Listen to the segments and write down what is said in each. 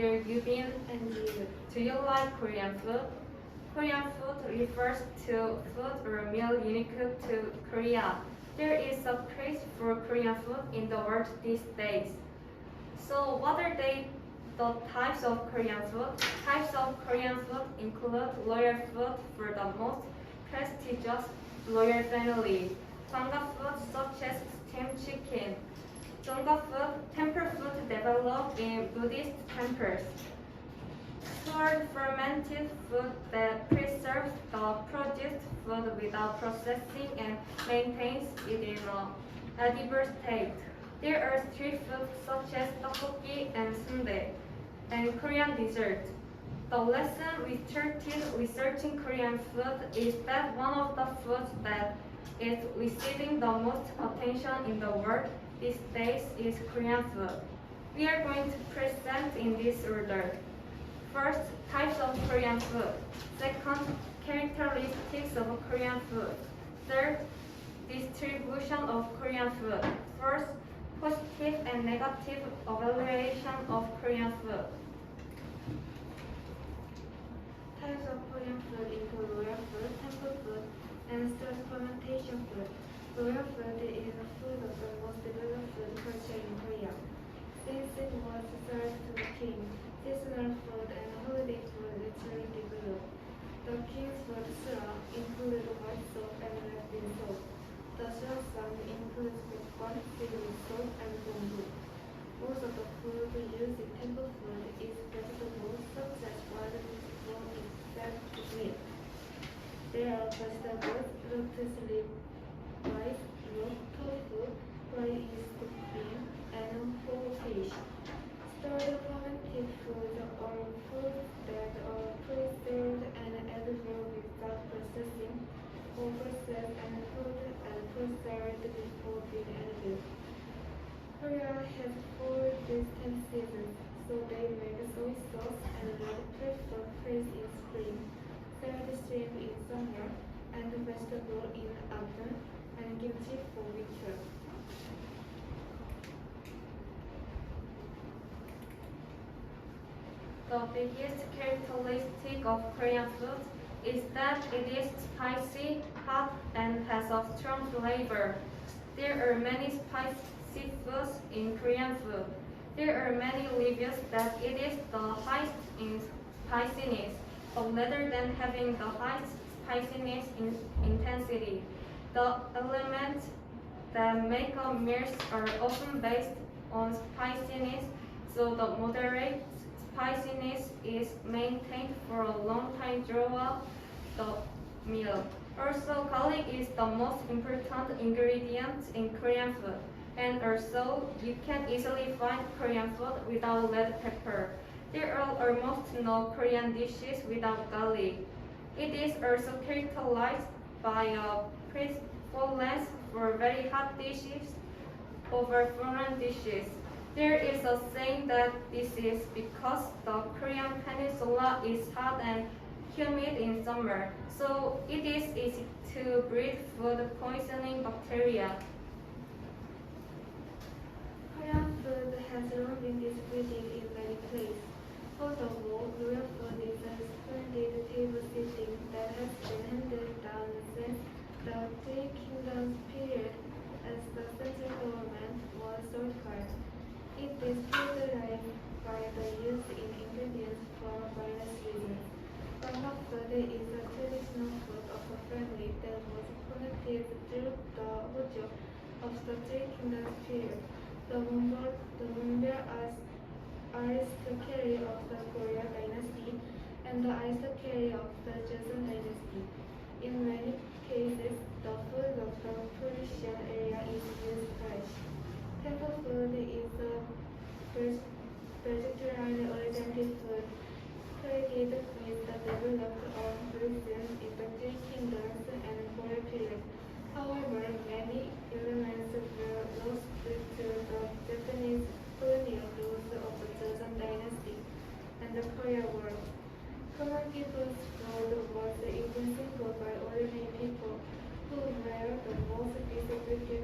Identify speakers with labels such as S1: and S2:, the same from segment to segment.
S1: where you been and you. Do you like Korean food? Korean food refers to food or meal unique to Korea. There is a craze for Korean food in the world these days. So what are the types of Korean food? Types of Korean food include royal food for the most prestigious royal family, Gwanga food such as steamed chicken, Jongga food, temple food developed in Buddhist temples, stored fermented food that preserves the produced food without processing and maintains it in an edible state. There are street foods such as tteokbokki and sundae, and Korean dessert. The lesson we started researching Korean food is that one of the foods that is receiving the most attention in the world these days is Korean food. We are going to present in this order. First, types of Korean food. Second, characteristics of Korean food. Third, distribution of Korean food. First, positive and negative evaluation of Korean food. Types of Korean food include royal food, temple food, and stored fermentation food. Royal food is a food of the most developed food culture in Korea. Since it was served to the king, seasonal food and holiday food literally developed. The king's food sura included white soup and red bean soup. The sura includes popcorn, seaweed soup, and bamboo. Most of the food used in temple food is vegetables such as wild vegetable except meat. There are vegetables, lotus leaf, rice, milk, tofu, fried yeast bean, and whole fish. Stored fermented foods are foods that are preserved and edible without processing, or processed and cooked and preserved before being edible. Korea has 4 distinct seasons, so they make soy sauce and red pepper paste in spring, salad shrimp in summer, and vegetable in autumn, and kimchi for winter. The biggest characteristic of Korean food is that it is spicy, hot, and has a strong flavor. There are many spicy foods in Korean food. There are many reviews that it is the highest in spiciness, but rather than having the highest spiciness in intensity, the elements that make up meals are often based on spiciness, so the moderate spiciness is maintained for a long time throughout the meal. Also, garlic is the most important ingredient in Korean food, and also you can easily find Korean food without red pepper. There are almost no Korean dishes without garlic. It is also characterized by a preference for very hot dishes over foreign dishes. There is a saying that this is because the Korean peninsula is hot and humid in summer, so it is easy to breed food poisoning bacteria. Korean food has long been distributed in many places. First of all, royal food is a splendid table setting that has been handed down since the Three Kingdoms period as the central government was certified. It is characterized by the use in ingredients for various reasons. Gwanga food is a traditional food of a family that was connected through the Hojo of the Three Kingdoms period. The Mongol aristocracy of the Goryeo dynasty and the aristocracy of the Joseon dynasty. In many cases, the food of the Persian area is used fresh. Temple food is a vegetarian oriented food created with the developed of cuisine in the Three Kingdoms and Goryeo period. However, many elements were lost due to the Japanese colonial rule of the Joseon dynasty and the Korean War. Common people's food was even simple by ordinary people who were the most distributed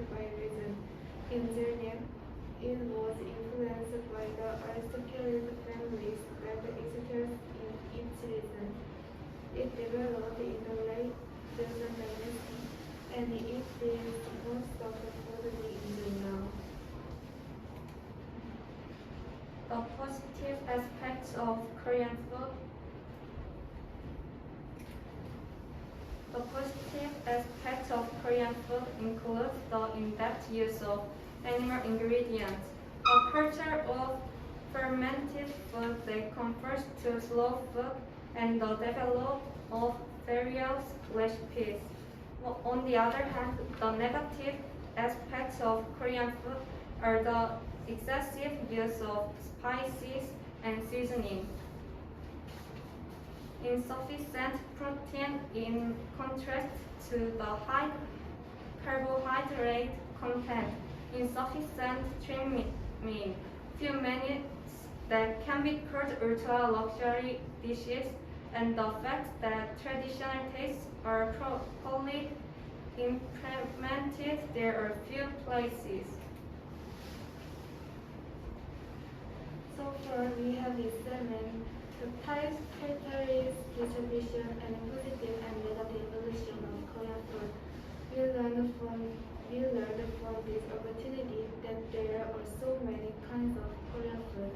S1: positive aspects of Korean food. The positive aspects of Korean food include the in-depth use of animal ingredients, a culture of fermented food that confers to slow food, and the development of various recipes. On the other hand, the negative aspects of Korean food are the excessive use of spices and seasoning, insufficient protein in contrast to the high carbohydrate content, insufficient trimming, few menus that can be called ultra luxury dishes, and the fact that traditional tastes are poorly implemented there are few places.
S2: So far, we have examined the types, categories, distribution, and positive and negative evolution of Korean food. We learned from this opportunity that there are so many kinds of Korean food.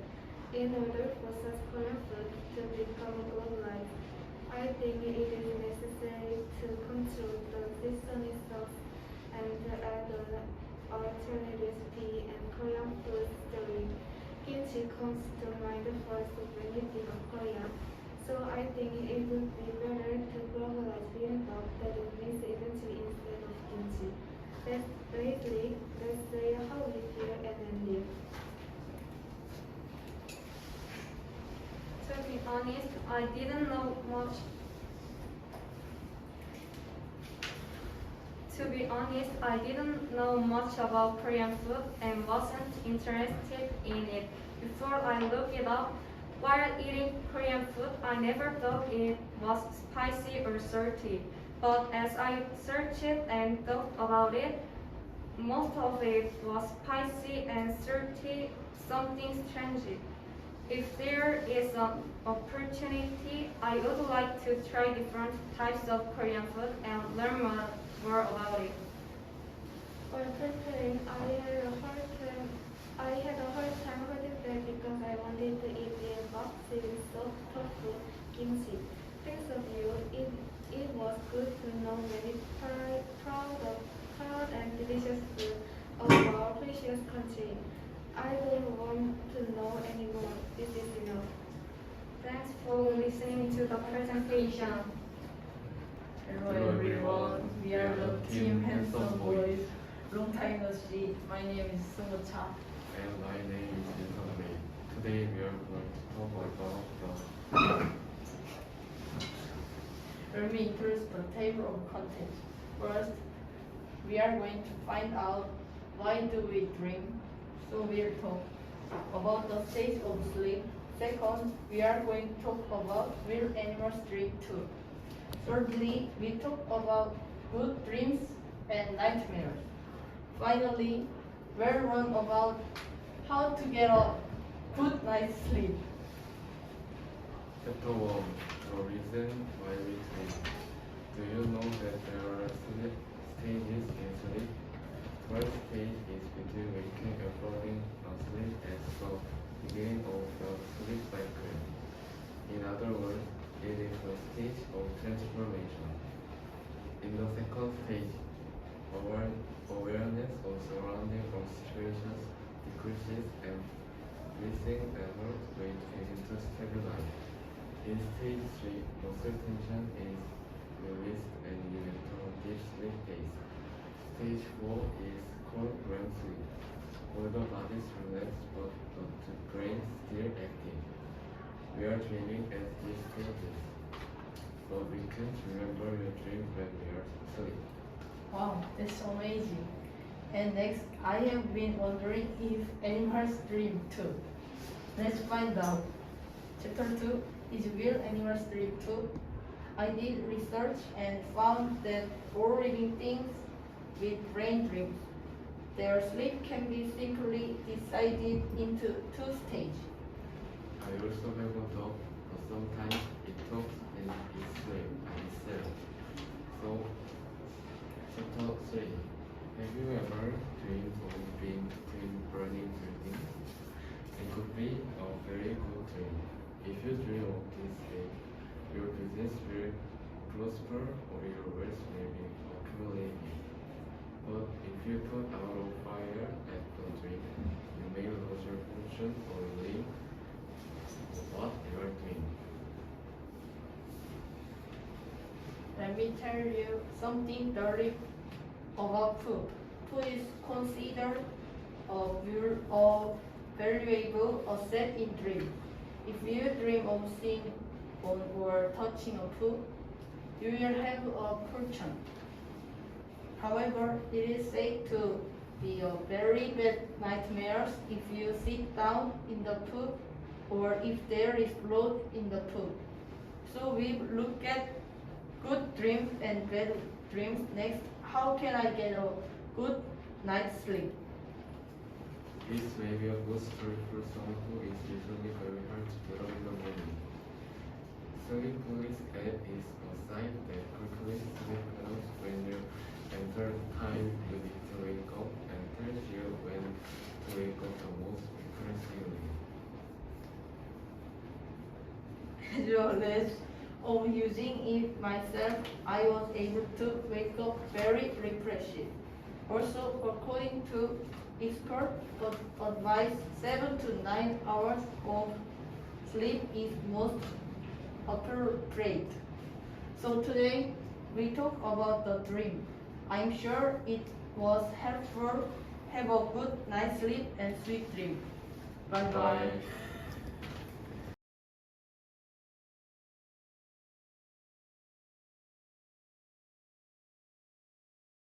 S2: In order for such Korean food to become globalized, I think it is necessary to control the seasoning sauce and add an alternate recipe and Korean food story. Kimchi comes to mind first when you think of Korea. So I think it would be better to globalize bibimbap that is made eventually instead of kimchi. Let's say how we feel and then live.
S1: To be honest, I didn't know much. To be honest, I didn't know much about Korean food and wasn't interested in it before I looked it up. While eating Korean food, I never thought it was spicy or salty. But as I searched and thought about it, most of it was spicy and salty, something strange. If there is an opportunity, I would like to try different types of Korean food and learn more about it.
S2: For preparing, I had a hard time holding back because I wanted to eat bibimbap, seaweed soup, tofu, kimchi. Thanks of you, it was good to know many proud and delicious food of our precious country. I don't want to know anymore. This is enough.
S1: Thanks for listening to the presentation.
S3: Hello everyone, we are the Team Handsome Boys. Long time no see. My name is Sung Cha.
S4: And my name is Yun. Today we are going to talk about
S3: Let me introduce the table of contents. First, we are going to find out why do we dream. So we'll talk about the state of sleep. Second, we are going to talk about will animals dream too. Thirdly, we talk about good dreams and nightmares. Finally, we'll learn about how to get a good night's sleep.
S4: Chapter 1. The reason why we sleep. Do you know that there are stages in sleep? First stage is between waking and falling asleep at the beginning of the sleep cycle. In other words, it is a stage of transformation. In the second stage, awareness of surrounding situations decreases and breathing and heart rate begin to stabilize. In stage 3, muscle tension is released and you enter a deep sleep phase. Stage 4 is called REM sleep. All the body is relaxed but the brain still active. We are dreaming at these stages, but we can't remember your dream when we are asleep.
S3: Wow, that's amazing. And next, I have been wondering if animals dream too. Let's find out. Chapter 2 is will animals dream too? I did research and found that all living things with brain dreams. Their sleep can be simply divided into two stages.
S4: I also have a dog, but sometimes it talks in its sleep by itself. So, chapter 3. Have you ever dreamed of being between burning buildings? It could be a very good dream. If you dream of this day, your business will prosper or your wealth will be accumulated. But if you put out of fire at the dream, you may lose your fortune or live what you are doing.
S3: Let me tell you something dirty about food. Food is considered a valuable asset in dream. If you dream of seeing or touching a food, you will have a fortune. However, it is said to be a very bad nightmare if you sit down in the food or if there is blood in the food. So we look at good dreams and bad dreams next. How can I get a good night's sleep?
S4: This may be a good story for someone who is usually very hard to get up in the morning. Sleep police app is a site that quickly sleep calls when you enter the time you need to wake up and tells you when to wake up the most impressively.
S3: As of using it myself, I was able to wake up very refreshed. Also, according to experts advice, 7 to 9 hours of sleep is most appropriate. So today we talk about the dream. I'm sure it was helpful. Have a good night's sleep and sweet dream. Bye bye.
S4: Bye.